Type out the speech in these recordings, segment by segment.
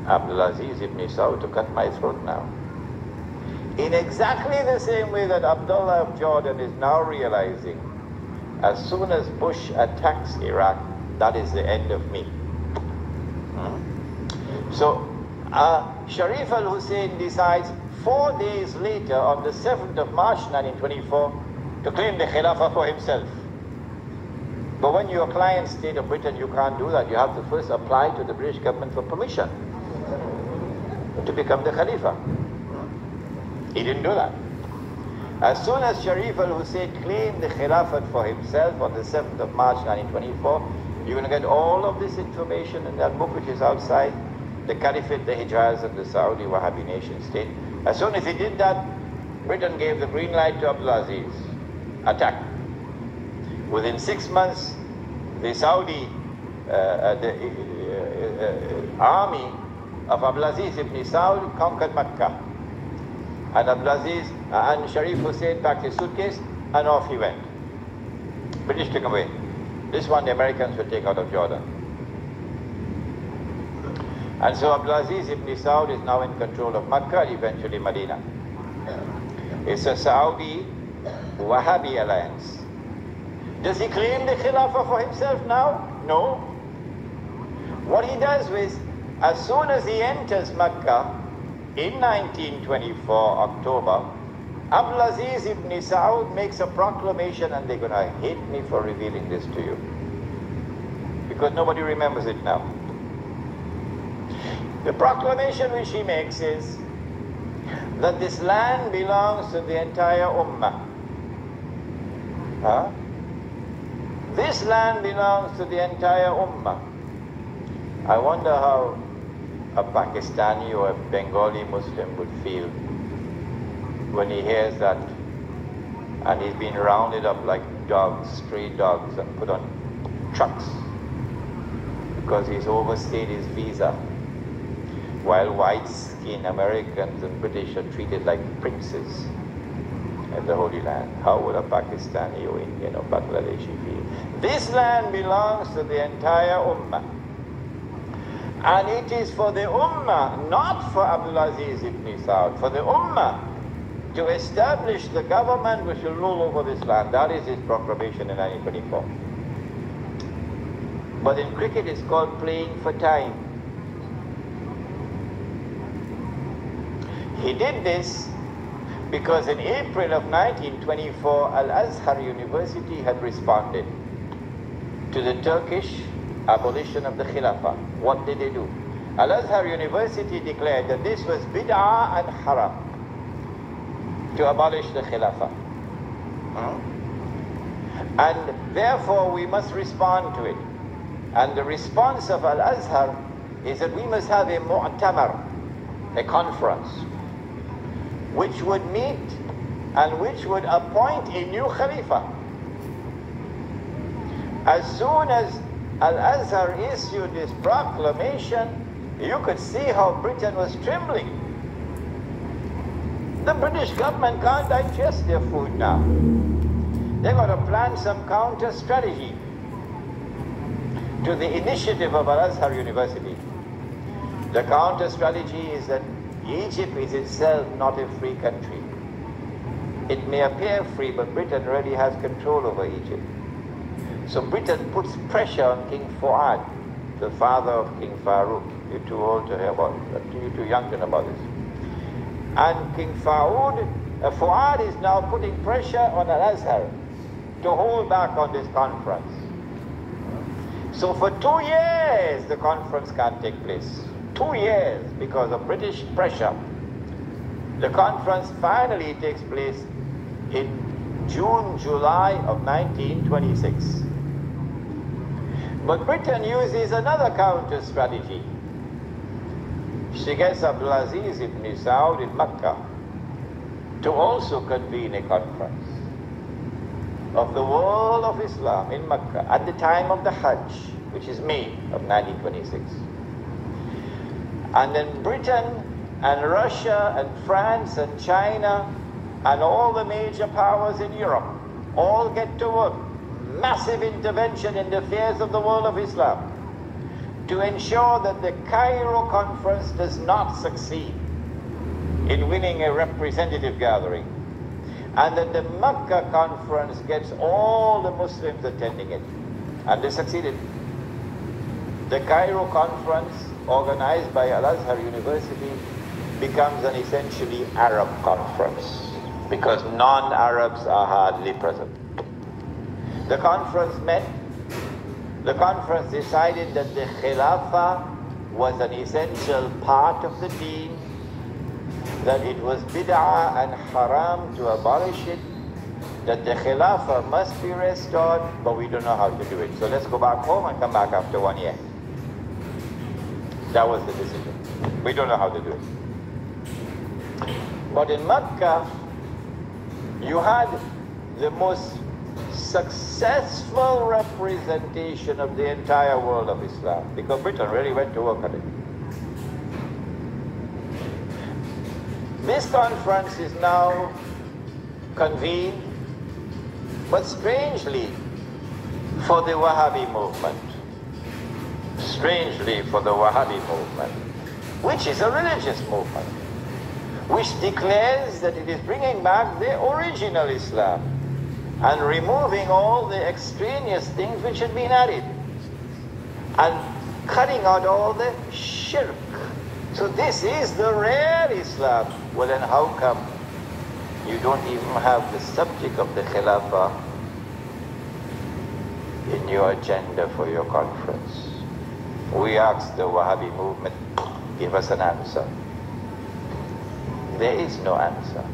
Abdulaziz ibn Saud to cut my throat now. In exactly the same way that Abdullah of Jordan is now realizing, as soon as Bush attacks Iraq, that is the end of me. So Sharif al-Hussein decides 4 days later, on the 7th of March 1924, to claim the Khilafah for himself. But when you're a client state of Britain, you can't do that. You have to first apply to the British government for permission to become the Khalifa. He didn't do that. As soon as Sharif al-Hussein claimed the Khilafat for himself on the 7th of March 1924, you're going to get all of this information in that book which is outside, the Caliphate, the Hijaz, and the Saudi Wahhabi nation state. As soon as he did that, Britain gave the green light to Abdulaziz. Attack. Within 6 months, the Saudi army of Abdulaziz ibn Saud conquered Mekkah. And Abdulaziz and Sharif Hussein packed his suitcase and off he went. British took him away. This one the Americans will take out of Jordan. And so Abdulaziz ibn Saud is now in control of Mekkah and eventually Medina. It's a Saudi Wahhabi alliance. Does he claim the Khilafah for himself now? No. What he does is, as soon as he enters Mekkah in 1924 October, Abdulaziz ibn Saud makes a proclamation, and they're going to hate me for revealing this to you, because nobody remembers it now. The proclamation which he makes is that this land belongs to the entire Ummah. This land belongs to the entire Ummah. I wonder how a Pakistani or a Bengali Muslim would feel when he hears that, and he's been rounded up like dogs, stray dogs, and put on trucks because he's overstayed his visa, while white-skinned Americans and British are treated like princes in the Holy Land. How would a Pakistani or Indian or Bangladeshi feel? This land belongs to the entire Ummah. And it is for the Ummah, not for Abdulaziz ibn Saud, for the Ummah to establish the government which will rule over this land. That is his proclamation in 1924. But in cricket it's called playing for time. He did this because in April of 1924, Al-Azhar University had responded to the Turkish abolition of the Khilafah. What did they do? Al-Azhar University declared that this was bid'ah and haram to abolish the Khilafah. And therefore we must respond to it. And the response of Al-Azhar is that we must have a mu'tamar, a conference, which would meet and which would appoint a new Khalifa. As soon as Al-Azhar issued this proclamation, you could see how Britain was trembling. The British government can't digest their food now. They've got to plan some counter strategy to the initiative of Al-Azhar University. The counter strategy is that Egypt is itself not a free country. It may appear free, but Britain really has control over Egypt. So Britain puts pressure on King Fuad, the father of King Farouk. You're too old to hear about it. You're too young to know about this. And King Fuad is now putting pressure on Al-Azhar to hold back on this conference. So for 2 years, the conference can't take place. 2 years because of British pressure. The conference finally takes place in June, July of 1926. But Britain uses another counter strategy. She gets Abdulaziz ibn Saud in Mekkah to also convene a conference of the world of Islam in Mekkah at the time of the Hajj, which is May of 1926. And then Britain and Russia and France and China and all the major powers in Europe all get to work. Massive intervention in the affairs of the world of Islam to ensure that the Cairo conference does not succeed in winning a representative gathering, and that the Mekkah conference gets all the Muslims attending it. And they succeeded. The Cairo conference, organized by Al-Azhar University, becomes an essentially Arab conference, because non-Arabs are hardly present. The conference met. The conference decided that the Khilafah was an essential part of the deen, that it was bid'ah and haram to abolish it, that the Khilafah must be restored, but we don't know how to do it. So let's go back home and come back after 1 year. That was the decision. We don't know how to do it. But in Mekkah, you had the most successful representation of the entire world of Islam, because Britain really went to work on it. This conference is now convened, but strangely for the Wahhabi movement. Strangely for the Wahhabi movement, which is a religious movement, which declares that it is bringing back the original Islam and removing all the extraneous things which had been added, and cutting out all the shirk. So this is the rare Islam. Well, then how come you don't even have the subject of the Khilafah in your agenda for your conference? We asked the Wahhabi movement, give us an answer. There is no answer.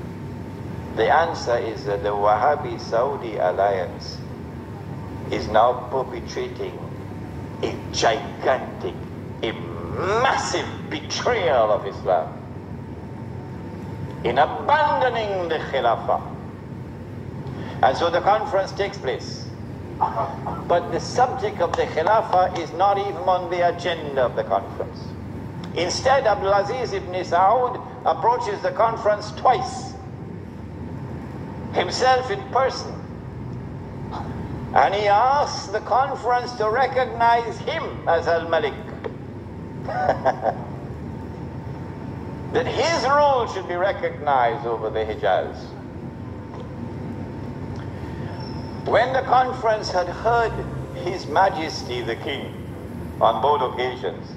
The answer is that the Wahhabi-Saudi alliance is now perpetrating a gigantic, a massive betrayal of Islam in abandoning the Khilafah. And so the conference takes place. But the subject of the Khilafah is not even on the agenda of the conference. Instead, Abdul Aziz ibn Saud approaches the conference twice, himself in person, and he asks the conference to recognize him as Al-Malik. That his rule should be recognized over the Hijaz. When the conference had heard His Majesty the King on both occasions,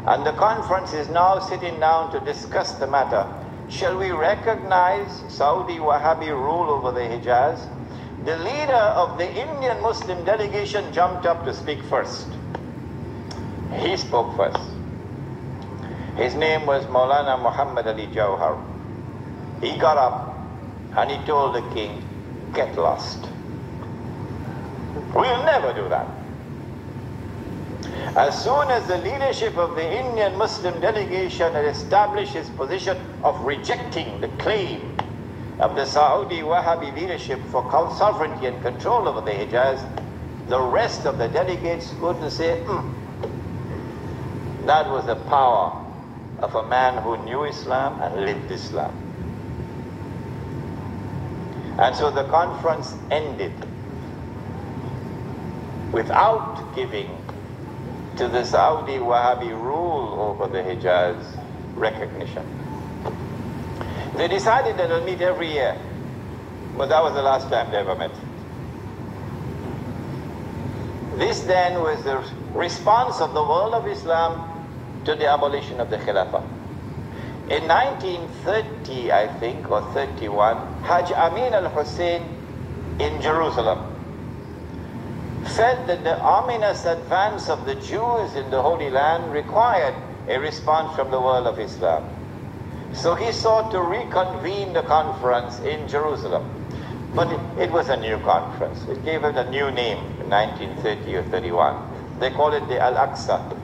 and the conference is now sitting down to discuss the matter, shall we recognize Saudi Wahhabi rule over the Hijaz? The leader of the Indian Muslim delegation jumped up to speak first. He spoke first. His name was Maulana Muhammad Ali Jawhar. He got up and he told the king, get lost. We'll never do that. As soon as the leadership of the Indian Muslim delegation had established its position of rejecting the claim of the Saudi Wahhabi leadership for sovereignty and control over the Hijaz, the rest of the delegates couldn't say, That was the power of a man who knew Islam and lived Islam. And so the conference ended without giving to the Saudi Wahhabi rule over the Hijaz recognition. They decided that they'll meet every year, but that was the last time they ever met. This then was the response of the world of Islam to the abolition of the Khilafah. In 1930, I think, or 31, Hajj Amin al-Husayn in Jerusalem felt that the ominous advance of the Jews in the Holy Land required a response from the world of Islam. So he sought to reconvene the conference in Jerusalem. But it was a new conference. It gave it a new name in 1930 or 31. They call it the Al-Aqsa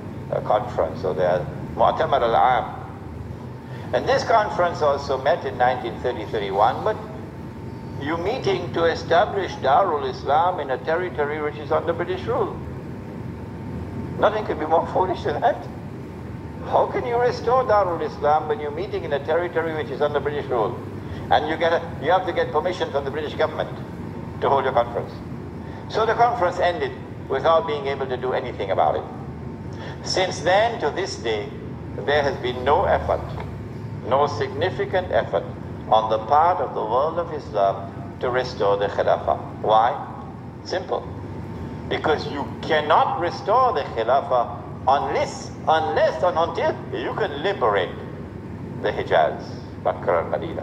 Conference, or the Mu'tamar al-Am. And this conference also met in 1930-31, but you're meeting to establish Darul Islam in a territory which is under British rule. Nothing could be more foolish than that. How can you restore Darul Islam when you're meeting in a territory which is under British rule? And you have to get permission from the British government to hold your conference. So the conference ended without being able to do anything about it. Since then to this day, there has been no effort, no significant effort on the part of the world of Islam to restore the Khilafah. Why? Simple. Because you cannot restore the Khilafah unless and until you can liberate the Hijaz, Makkah and Medina.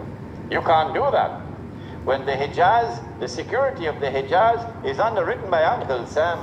You can't do that. When the Hijaz, the security of the Hijaz is underwritten by Uncle Sam,